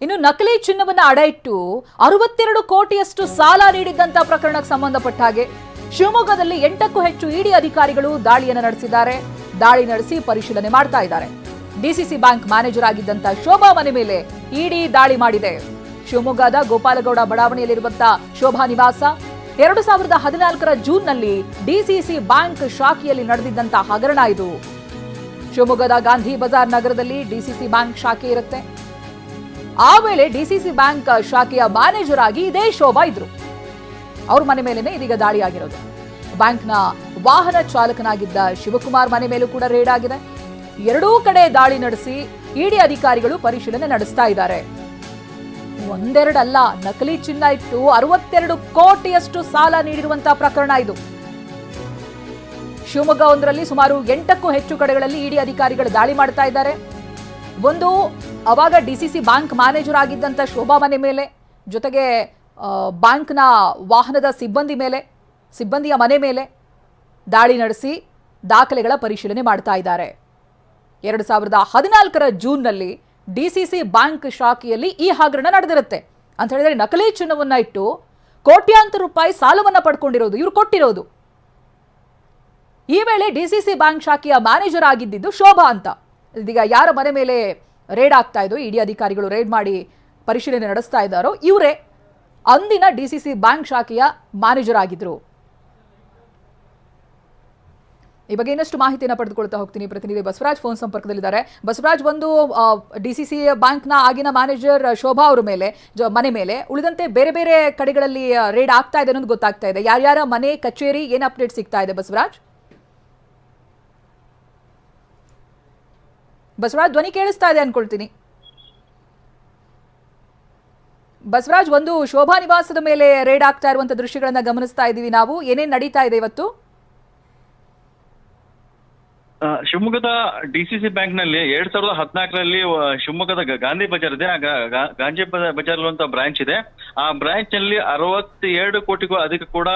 ಇನ್ನು ನಕಲಿ ಚಿನ್ನವನ್ನ ಅಡ ಇಟ್ಟು 62 ಕೋಟಿಯಷ್ಟು ಸಾಲ ನೀಡಿದ್ದಂತ ಪ್ರಕರಣಕ್ಕೆ ಸಂಬಂಧಪಟ್ಟ ಹಾಗೆ ಶಿವಮೊಗ್ಗದಲ್ಲಿ 8ಕ್ಕೂ ಹೆಚ್ಚು ಇಡಿ ಅಧಿಕಾರಿಗಳು ದಾಳಿಯನ್ನು ನಡೆಸಿದ್ದಾರೆ. ದಾಳಿ ನಡೆಸಿ ಪರಿಶೀಲನೆ ಮಾಡ್ತಾ ಇದ್ದಾರೆ. ಡಿಸಿಸಿ ಬ್ಯಾಂಕ್ ಮ್ಯಾನೇಜರ್ ಆಗಿದ್ದಂತ ಶೋಭಾ ಮನೆ ಮೇಲೆ ಇಡಿ ದಾಳಿ ಮಾಡಿದೆ. ಶಿವಮೊಗ್ಗದ ಗೋಪಾಲಗೌಡ ಬಡಾವಣೆಯಲ್ಲಿರುವಂತಹ ಶೋಭಾ ನಿವಾಸ 2014ರ ಜೂನ್ನಲ್ಲಿ ಡಿಸಿಸಿ ಬ್ಯಾಂಕ್ ಶಾಖೆಯಲ್ಲಿ ನಡೆದಿದ್ದಂತ ಹಗರಣ ಇದು. ಶಿವಮೊಗ್ಗದ ಗಾಂಧಿ ಬಜಾರ್ ನಗರದಲ್ಲಿ ಡಿಸಿಸಿ ಬ್ಯಾಂಕ್ ಶಾಖೆ ಇರುತ್ತೆ. ಆ ವೇಳೆ ಡಿಸಿಸಿ ಬ್ಯಾಂಕ್ ಶಾಖೆಯ ಮ್ಯಾನೇಜರ್ ಆಗಿ ಇದೇ ಶೋಭಾ ಇದ್ರು. ಅವ್ರ ಮನೆ ಮೇಲೆನೆ ಇದೀಗ ದಾಳಿ ಆಗಿರೋದು. ಬ್ಯಾಂಕ್ನ ವಾಹನ ಚಾಲಕನಾಗಿದ್ದ ಶಿವಕುಮಾರ್ ಮನೆ ಮೇಲೂ ಕೂಡ ರೇಡ್ ಆಗಿದೆ. ಎರಡೂ ಕಡೆ ದಾಳಿ ನಡೆಸಿ ಇಡಿ ಅಧಿಕಾರಿಗಳು ಪರಿಶೀಲನೆ ನಡೆಸ್ತಾ ಇದ್ದಾರೆ. ಒಂದೆರಡಲ್ಲ, ನಕಲಿ ಚಿನ್ನ ಇಟ್ಟು 62 ಕೋಟಿಯಷ್ಟು ಸಾಲ ನೀಡಿರುವಂತಹ ಪ್ರಕರಣ ಇದು. ಶಿವಮೊಗ್ಗ ಒಂದರಲ್ಲಿ ಸುಮಾರು 8ಕ್ಕೂ ಹೆಚ್ಚು ಕಡೆಗಳಲ್ಲಿ ಇಡಿ ಅಧಿಕಾರಿಗಳು ದಾಳಿ ಮಾಡ್ತಾ ಇದ್ದಾರೆ. ಒಂದು ಅವಾಗ ಡಿಸಿಸಿ ಬ್ಯಾಂಕ್ ಮ್ಯಾನೇಜರ್ ಆಗಿದ್ದಂತ ಶೋಭಾ ಮನೆ ಮೇಲೆ, ಜೊತೆಗೆ ಬ್ಯಾಂಕ್ನ ವಾಹನದ ಸಿಬ್ಬಂದಿಯ ಮನೆ ಮೇಲೆ ದಾಳಿ ನಡೆಸಿ ದಾಖಲೆಗಳ ಪರಿಶೀಲನೆ ಮಾಡ್ತಾ ಇದ್ದಾರೆ. 2014ರ ಜೂನ್ನಲ್ಲಿ ಡಿಸಿಸಿ ಬ್ಯಾಂಕ್ ಶಾಖೆಯಲ್ಲಿ ಈ ಹಗರಣ ನಡೆದಿರುತ್ತೆ. ಅಂತ ಹೇಳಿದ್ರೆ ನಕಲಿ ಚಿನ್ನವನ್ನ ಇಟ್ಟು ಕೋಟ್ಯಾಂತರ ರೂಪಾಯಿ ಸಾಲವನ್ನ ಪಡ್ಕೊಂಡಿರೋದು ಇವ್ರು ಕೊಟ್ಟಿರೋದು. ಈ ವೇಳೆ ಡಿಸಿಸಿ ಬ್ಯಾಂಕ್ ಶಾಖೆಯ ಮ್ಯಾನೇಜರ್ ಆಗಿದ್ದು ಶೋಭಾ ಅಂತ. ಇದೀಗ ಯಾರ ಮನೆ ಮೇಲೆ ರೇಡ್ ಆಗ್ತಾ ಇದೋ, ಇಡಿ ಅಧಿಕಾರಿಗಳು ರೇಡ್ ಮಾಡಿ ಪರಿಶೀಲನೆ ನಡೆಸ್ತಾ ಇದ್ದಾರೋ ಇವರೇ ಅಂದಿನ ಡಿಸಿಸಿ ಬ್ಯಾಂಕ್ ಶಾಖೆಯ ಮ್ಯಾನೇಜರ್ ಆಗಿದ್ರು. ಈ ಬಗ್ಗೆ ಇನ್ನಷ್ಟು ಮಾಹಿತಿಯನ್ನು ಪಡೆದುಕೊಳ್ತಾ ಹೋಗ್ತೀನಿ. ಪ್ರತಿನಿಧಿ ಬಸವರಾಜ್ ಫೋನ್ ಸಂಪರ್ಕದಲ್ಲಿದ್ದಾರೆ. ಬಸವರಾಜ್, ಒಂದು ಡಿಸಿಸಿ ಬ್ಯಾಂಕ್ನ ಆಗಿನ ಮ್ಯಾನೇಜರ್ ಶೋಭಾ ಅವರ ಮೇಲೆ ಮನೆ ಮೇಲೆ ಉಳಿದಂತೆ ಬೇರೆ ಬೇರೆ ಕಡೆಗಳಲ್ಲಿ ರೇಡ್ ಆಗ್ತಾ ಇದೆ ಅನ್ನೋದು ಗೊತ್ತಾಗ್ತಾ ಇದೆ. ಯಾರ್ಯಾರ ಮನೆ, ಕಚೇರಿ, ಏನ್ ಅಪ್ಡೇಟ್ ಸಿಗ್ತಾ ಇದೆ ಬಸವರಾಜ್? ಬಸವರಾಜ್, ಧ್ವನಿ ಕೇಳಿಸ್ತಾ ಇದೆ ಅನ್ಕೊಳ್ತೀನಿ. ಬಸವರಾಜ್, ಒಂದು ಶೋಭಾ ನಿವಾಸದ ಮೇಲೆ ರೇಡ್ ಆಗ್ತಾ ಇರುವಂತ ದೃಶ್ಯಗಳನ್ನ ಗಮನಿಸ್ತಾ ಇದೀವಿ ನಾವು. ಏನೇನ್ ನಡೀತಾ ಇದೆ ಇವತ್ತು? ಶಿವಮೊಗ್ಗದ ಡಿಸಿಸಿ ಬ್ಯಾಂಕ್ ನಲ್ಲಿ 2014ರಲ್ಲಿ ಶಿವಮೊಗ್ಗದ ಗಾಂಧಿ ಬಜಾರ್ ಇದೆ. ಗಾಂಧಿ ಬಜಾರ್ ಅಂತ ಬ್ರಾಂಚ್ ಇದೆ. ಆ ಬ್ರಾಂಚ್ ನಲ್ಲಿ 62 ಕೋಟಿಗೂ ಅಧಿಕ ಕೂಡ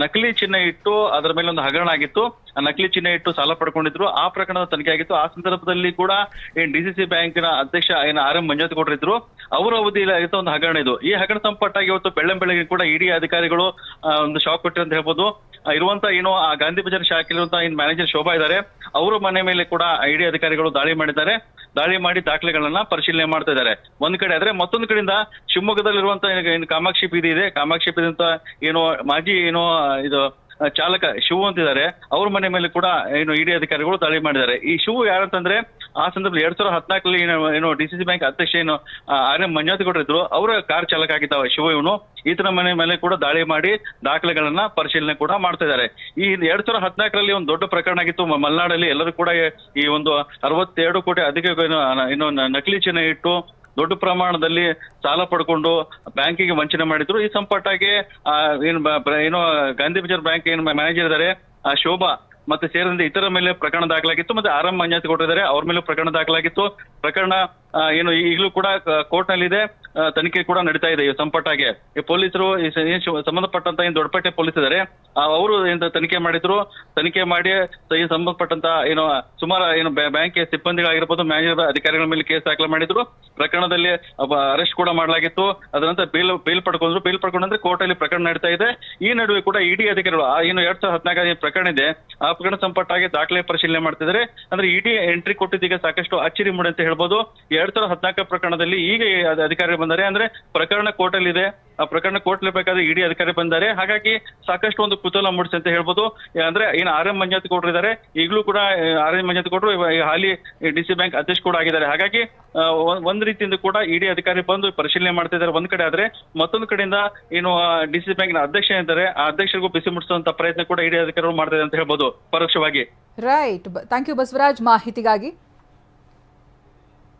ನಕಲಿ ಚಿನ್ನ ಇಟ್ಟು ಅದರ ಮೇಲೆ ಒಂದು ಹಗರಣ ಆಗಿತ್ತು. ಆ ನಕಲಿ ಚಿನ್ನ ಇಟ್ಟು ಸಾಲ ಪಡ್ಕೊಂಡಿದ್ರು. ಆ ಪ್ರಕರಣದ ತನಿಖೆ ಆಗಿತ್ತು. ಆ ಸಂದರ್ಭದಲ್ಲಿ ಕೂಡ ಏನ್ ಡಿಸಿಸಿ ಬ್ಯಾಂಕಿನ ಅಧ್ಯಕ್ಷ RM ಮಂಜುನಾಥ್ ಕೊಟ್ಟಿದ್ರು. ಅವರ ಅವಧಿಯಲ್ಲಿ ಆಗಿತ್ತು ಒಂದು ಹಗರಣ ಇದು. ಈ ಹಗರಣ ಸಂಪಟ್ಟಾಗಿ ಇವತ್ತು ಬೆಳಗ್ಗೆ ಕೂಡ ಇಡಿ ಅಧಿಕಾರಿಗಳು ಒಂದು ಶಾಕ್ ಕೊಟ್ಟಿರು ಅಂತ ಹೇಳ್ಬೋದು. ಇರುವಂತ ಏನು ಆ ಗಾಂಧಿ ಬಜಾರ್ ಶಾಖೆಲಿರುವಂತಹ ಏನ್ ಮ್ಯಾನೇಜರ್ ಶೋಭಾ ಇದ್ದಾರೆ, ಅವರ ಮನೆ ಮೇಲೆ ಕೂಡ ಇಡಿ ಅಧಿಕಾರಿಗಳು ದಾಳಿ ಮಾಡಿದ್ದಾರೆ. ದಾಳಿ ಮಾಡಿ ದಾಖಲೆಗಳನ್ನ ಪರಿಶೀಲನೆ ಮಾಡ್ತಾ ಇದ್ದಾರೆ ಒಂದ್ ಕಡೆ. ಆದ್ರೆ ಮತ್ತೊಂದು ಕಡೆಯಿಂದ ಶಿವಮೊಗ್ಗದಲ್ಲಿರುವಂತಹ ಏನು ಕಾಮಾಕ್ಷಿ ಬೀದಿ ಇದೆ, ಕಾಮಾಕ್ಷಿ ಬೀದಿ ಅಂತ ಏನು ಮಾಜಿ ಇದು ಚಾಲಕ ಶಿವು ಅಂತಿದ್ದಾರೆ, ಅವ್ರ ಮನೆ ಮೇಲೆ ಕೂಡ ಏನು ಇಡಿ ಅಧಿಕಾರಿಗಳು ದಾಳಿ ಮಾಡಿದ್ದಾರೆ. ಈ ಶಿವು ಯಾರಂತಂದ್ರೆ ಆ ಸಂದರ್ಭದಲ್ಲಿ 2014ರಲ್ಲಿ ಏನು ಡಿಸಿಸಿ ಬ್ಯಾಂಕ್ ಅಧ್ಯಕ್ಷ ಏನು RM ಮಂಜುನಾಥ್ ಕೊಟ್ಟಿದ್ರು, ಅವರ ಕಾರ್ ಚಾಲಕ ಆಗಿದ್ದಾವ ಶಿವು. ಇವನು ಈತನ ಮನೆ ಮೇಲೆ ಕೂಡ ದಾಳಿ ಮಾಡಿ ದಾಖಲೆಗಳನ್ನ ಪರಿಶೀಲನೆ ಕೂಡ ಮಾಡ್ತಾ ಇದ್ದಾರೆ. ಈ 2014ರಲ್ಲಿ ಒಂದು ದೊಡ್ಡ ಪ್ರಕರಣ ಆಗಿತ್ತು ಮಲೆನಾಡಲ್ಲಿ. ಎಲ್ಲರೂ ಕೂಡ ಈ ಒಂದು 62 ಕೋಟಿ ಅಧಿಕ ಏನು ನಕಲಿ ಚಿನ್ನ ಇಟ್ಟು ದೊಡ್ಡ ಪ್ರಮಾಣದಲ್ಲಿ ಸಾಲ ಪಡ್ಕೊಂಡು ಬ್ಯಾಂಕಿಗೆ ವಂಚನೆ ಮಾಡಿದ್ರು. ಈ ಸಂಪಟ್ಟಾಗಿ ಏನು ಗಾಂಧಿ ಬಜಾರ್ ಬ್ಯಾಂಕ್ ಏನು ಮ್ಯಾನೇಜರ್ ಇದ್ದಾರೆ ಆ ಶೋಭಾ ಮತ್ತೆ ಸೇರಿದಂತೆ ಇತರ ಮೇಲೆ ಪ್ರಕರಣ ದಾಖಲಾಗಿತ್ತು. ಮತ್ತೆ RM ಮಂಜುನಾಥ್ ಕೊಟ್ಟಿದ್ದಾರೆ, ಅವ್ರ ಮೇಲೂ ಪ್ರಕರಣ ದಾಖಲಾಗಿತ್ತು. ಪ್ರಕರಣ ಏನು ಈಗಲೂ ಕೂಡ ಕೋರ್ಟ್ ನಲ್ಲಿ ಇದೆ. ತನಿಖೆ ಕೂಡ ನಡೀತಾ ಇದೆ. ಸಂಪಟ್ಟಾಗೆ ಈ ಪೊಲೀಸರು ಸಂಬಂಧಪಟ್ಟಂತ ಏನು ದೊಡ್ಡಪೇಟೆ ಪೊಲೀಸ್ ಇದ್ದಾರೆ, ಅವರು ತನಿಖೆ ಮಾಡಿದ್ರು. ತನಿಖೆ ಮಾಡಿ ಸಂಬಂಧಪಟ್ಟಂತ ಏನು ಸುಮಾರು ಏನು ಬ್ಯಾಂಕ್ ಸಿಬ್ಬಂದಿಗಳಾಗಿರ್ಬೋದು, ಮ್ಯಾನೇಜರ್ ಅಧಿಕಾರಿಗಳ ಮೇಲೆ ಕೇಸ್ ದಾಖಲೆ ಮಾಡಿದ್ರು. ಪ್ರಕರಣದಲ್ಲಿ ಅರೆಸ್ಟ್ ಕೂಡ ಮಾಡಲಾಗಿತ್ತು. ಅದರ ನಂತರ ಬೇಲ್ ಪಡ್ಕೊಂಡ್ರು. ಬೇಲ್ ಪಡ್ಕೊಂಡ್ರೆ ಕೋರ್ಟ್ ಅಲ್ಲಿ ಪ್ರಕರಣ ನಡೀತಾ ಇದೆ. ಈ ನಡುವೆ ಕೂಡ ಇಡಿ ಅಧಿಕಾರಿಗಳು ಏನು 2014 ಪ್ರಕರಣ ಇದೆ, ಆ ಪ್ರಕರಣ ಸಂಪಟ್ಟಾಗಿ ದಾಖಲೆ ಪರಿಶೀಲನೆ ಮಾಡ್ತಿದ್ದಾರೆ. ಅಂದ್ರೆ ಇಡಿ ಎಂಟ್ರಿ ಕೊಟ್ಟಿದ್ದೀಗ ಸಾಕಷ್ಟು ಅಚ್ಚರಿ ಮೂಡಿ ಅಂತ ಹೇಳ್ಬೋದು. 2014 ಪ್ರಕರಣದಲ್ಲಿ ಈಗ ಅಧಿಕಾರಿ ಬಂದರೆ, ಅಂದ್ರೆ ಪ್ರಕರಣ ಕೋರ್ಟ್ ಅಲ್ಲಿ ಇದೆ. ಆ ಪ್ರಕರಣ ಕೋರ್ಟ್ ಬೇಕಾದ್ರೆ ಇಡಿ ಅಧಿಕಾರಿ ಬಂದ್ದಾರೆ. ಹಾಗಾಗಿ ಸಾಕಷ್ಟು ಒಂದು ಕುತೂಹಲ ಮೂಡಿಸಿ ಅಂತ ಹೇಳ್ಬೋದು. ಅಂದ್ರೆ ಏನು RM ಮಂಜುನಾಥ್ ಕೊಟ್ಟಿದ್ದಾರೆ, ಈಗಲೂ ಕೂಡ RM ಮಂಜುನಾಥ್ ಕೊಟ್ಟರು ಹಾಲಿ ಡಿಸಿ ಬ್ಯಾಂಕ್ ಅಧ್ಯಕ್ಷ ಕೂಡ ಆಗಿದ್ದಾರೆ. ಹಾಗಾಗಿ ಒಂದ್ ರೀತಿಯಿಂದ ಕೂಡ ಇಡಿ ಅಧಿಕಾರಿ ಬಂದು ಪರಿಶೀಲನೆ ಮಾಡ್ತಾ ಇದ್ದಾರೆ ಒಂದ್ ಕಡೆ. ಆದ್ರೆ ಮತ್ತೊಂದು ಕಡೆಯಿಂದ ಏನು ಡಿಸಿ ಬ್ಯಾಂಕ್ ನ ಅಧ್ಯಕ್ಷ ಇದ್ದಾರೆ, ಆ ಅಧ್ಯಕ್ಷರಿಗೂ ಬಿಸಿ ಮುಟ್ಟಿಸುವಂತ ಪ್ರಯತ್ನ ಕೂಡ ಇಡಿ ಅಧಿಕಾರಿಗಳು ಮಾಡ್ತಾ ಇದೆ ಅಂತ ಹೇಳ್ಬೋದು ಪರೋಕ್ಷವಾಗಿ. ರೈಟ್, ಥ್ಯಾಂಕ್ ಯು ಬಸವರಾಜ್ ಮಾಹಿತಿಗಾಗಿ.